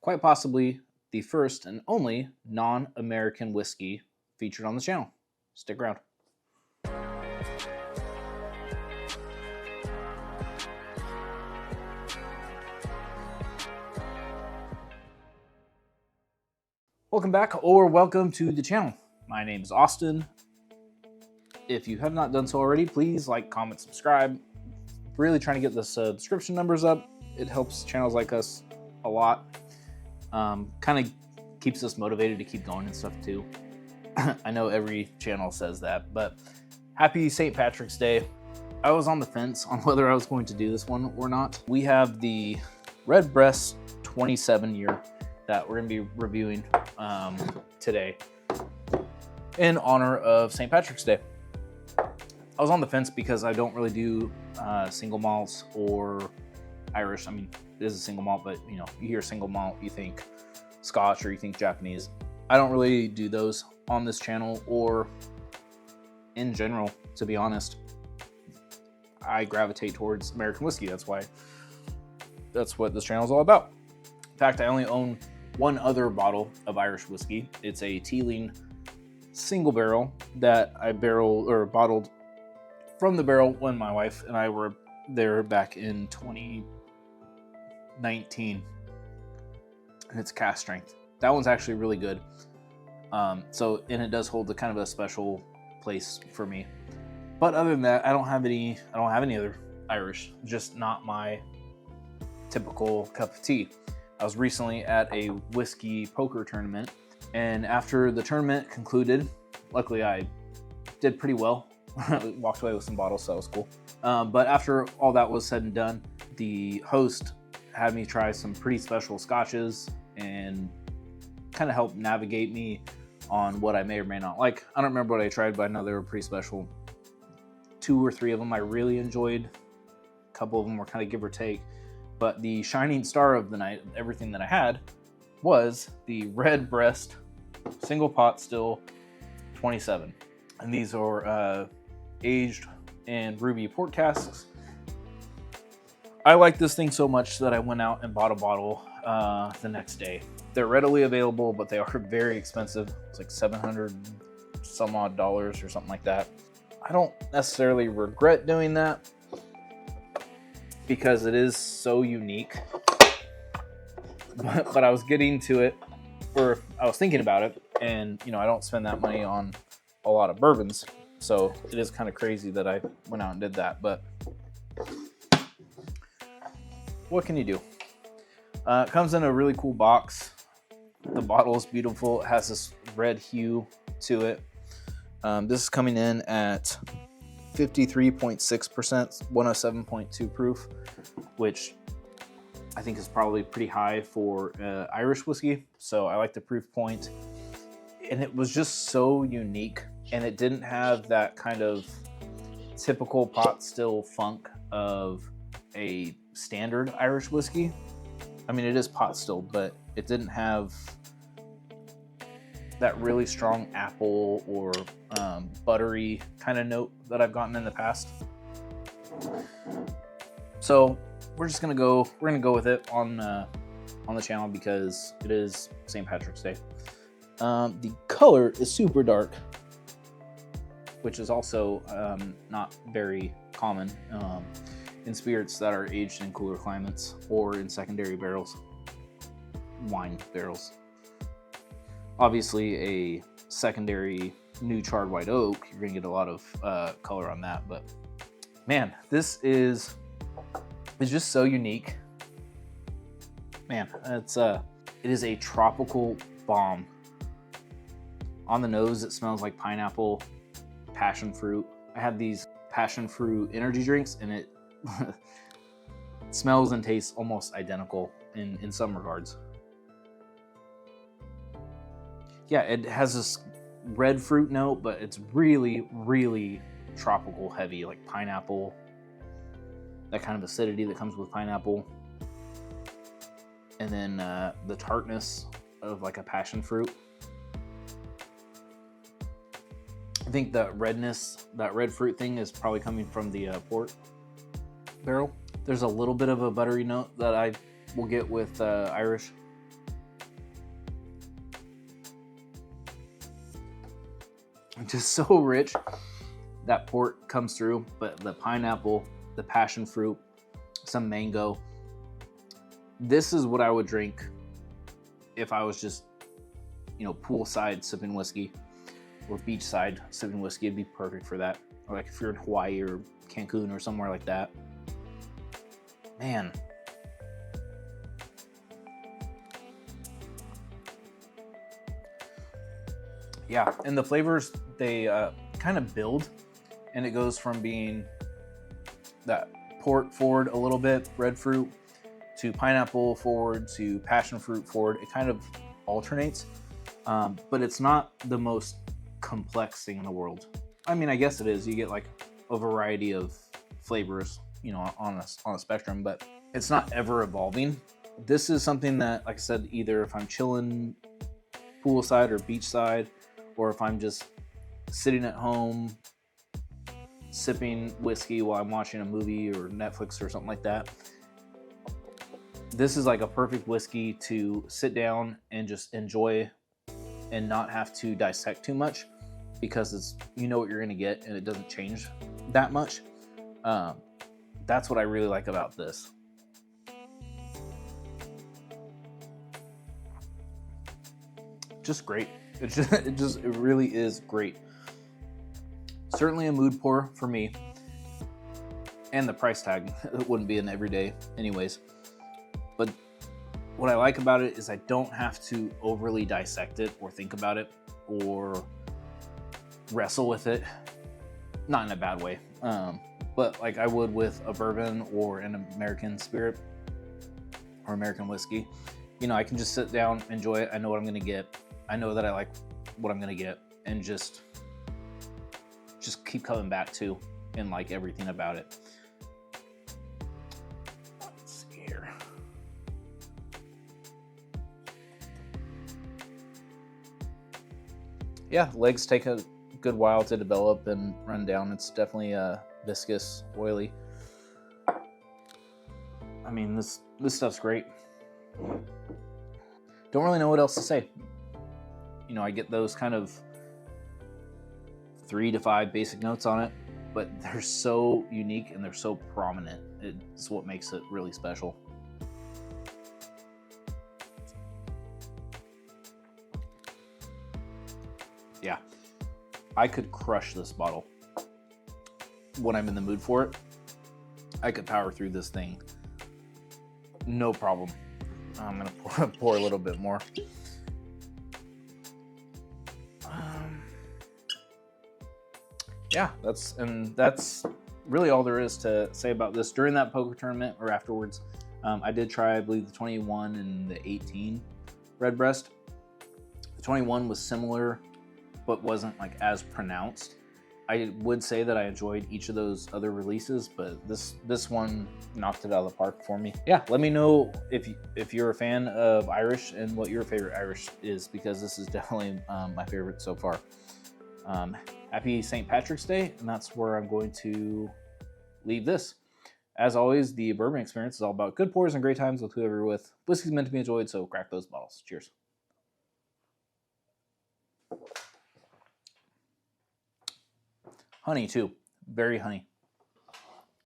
quite possibly the first and only non-American whiskey featured on the channel. Stick around. Welcome back, or welcome to the channel. My name is Austin. If you have not done so already, please like, comment, subscribe. Really trying to get the subscription numbers up. It helps channels like us a lot. Kind of keeps us motivated to keep going and stuff too. I know every channel says that, but happy St. Patrick's Day. I was on the fence on whether I was going to do this one or not. We have the Redbreast 27 year that we're going to be reviewing today in honor of St. Patrick's Day. I was on the fence because I don't really do single malts or Irish. I mean, it is a single malt, but you know, you hear single malt, you think Scotch or you think Japanese. I don't really do those on this channel or in general, to be honest. I gravitate towards American whiskey. That's what this channel is all about. In fact, I only own one other bottle of Irish whiskey. It's a Teeling single barrel that I bottled from the barrel when my wife and I were there back in 2019. And it's cask strength. That one's actually really good. And it does hold a kind of a special place for me. But other than that, I don't have any other Irish. Just not my typical cup of tea. I was recently at a whiskey poker tournament, and after the tournament concluded, luckily I did pretty well. Walked away with some bottles, so that was cool. But after all that was said and done, the host had me try some pretty special scotches and kind of help navigate me on what I may or may not like. I don't remember what I tried, but I know they were pretty special. 2 or 3 of them I really enjoyed. A couple of them were kind of give or take. But the shining star of the night, everything that I had, was the Redbreast single pot still 27. And these are aged in ruby port casks. I like this thing so much that I went out and bought a bottle the next day. They're readily available, but they are very expensive. It's like $700 some odd or something like that. I don't necessarily regret doing that because it is so unique. But I was getting to it, or I was thinking about it, and you know, I don't spend that money on a lot of bourbons, so it is kind of crazy that I went out and did that. But what can you do? It comes in a really cool box. The bottle is beautiful. It has this red hue to it. This is coming in at 53.6%, 107.2 proof, which I think is probably pretty high for Irish whiskey. So I like the proof point. And it was just so unique. And it didn't have that kind of typical pot still funk of a standard Irish whiskey. I mean, it is pot still, but it didn't have that really strong apple or buttery kind of note that I've gotten in the past. So we're gonna go with it on the channel because it is St. Patrick's Day. The color is super dark, which is also not very common in spirits that are aged in cooler climates or in secondary barrels, wine barrels. Obviously, a secondary new charred white oak, you're gonna get a lot of color on that. But man, this is just so unique. Man, it is a tropical bomb. On the nose, it smells like pineapple, passion fruit. I had these passion fruit energy drinks, and it smells and tastes almost identical in some regards. Yeah, it has this red fruit note, but it's really, really tropical heavy, like pineapple, that kind of acidity that comes with pineapple. And then the tartness of like a passion fruit. I think that redness, that red fruit thing is probably coming from the port barrel. There's a little bit of a buttery note that I will get with Irish. Just so rich. That port comes through, but the pineapple, the passion fruit, some mango. This is what I would drink if I was just, you know, poolside sipping whiskey or beachside sipping whiskey. It'd be perfect for that. Or like if you're in Hawaii or Cancun or somewhere like that. Man. Yeah, and the flavors, they kind of build, and it goes from being that port forward a little bit, red fruit, to pineapple forward, to passion fruit forward. It kind of alternates, but it's not the most complex thing in the world. I mean, I guess it is. You get like a variety of flavors, you know, on a spectrum, but it's not ever evolving. This is something that, like I said, either if I'm chilling poolside or beachside, or if I'm just sitting at home sipping whiskey while I'm watching a movie or Netflix or something like that, this is like a perfect whiskey to sit down and just enjoy and not have to dissect too much, because it's, you know what you're gonna get and it doesn't change that much. That's what I really like about this. Just great. It really is great. Certainly a mood pour for me. And the price tag, it wouldn't be an everyday anyways. But what I like about it is I don't have to overly dissect it or think about it or wrestle with it. Not in a bad way. But like I would with a bourbon or an American spirit or American whiskey. You know, I can just sit down, enjoy it. I know what I'm going to get. I know that I like what I'm going to get, and just keep coming back to and like everything about it. Let's see here. Yeah, legs take a good while to develop and run down. It's definitely viscous, oily. I mean, this stuff's great. Don't really know what else to say. You know, I get those kind of 3 to 5 basic notes on it, but they're so unique and they're so prominent. It's what makes it really special. Yeah, I could crush this bottle when I'm in the mood for it. I could power through this thing, no problem. I'm gonna pour a little bit more. Yeah, that's really all there is to say about this. During that poker tournament or afterwards, I did try, I believe, the 21 and the 18 Redbreast. The 21 was similar, but wasn't like as pronounced. I would say that I enjoyed each of those other releases, but this one knocked it out of the park for me. Yeah, let me know if you're a fan of Irish and what your favorite Irish is, because this is definitely my favorite so far. Happy St. Patrick's Day, and that's where I'm going to leave this. As always, the bourbon experience is all about good pours and great times with whoever you're with. Whiskey's meant to be enjoyed, so crack those bottles. Cheers. Honey, too. Very honey.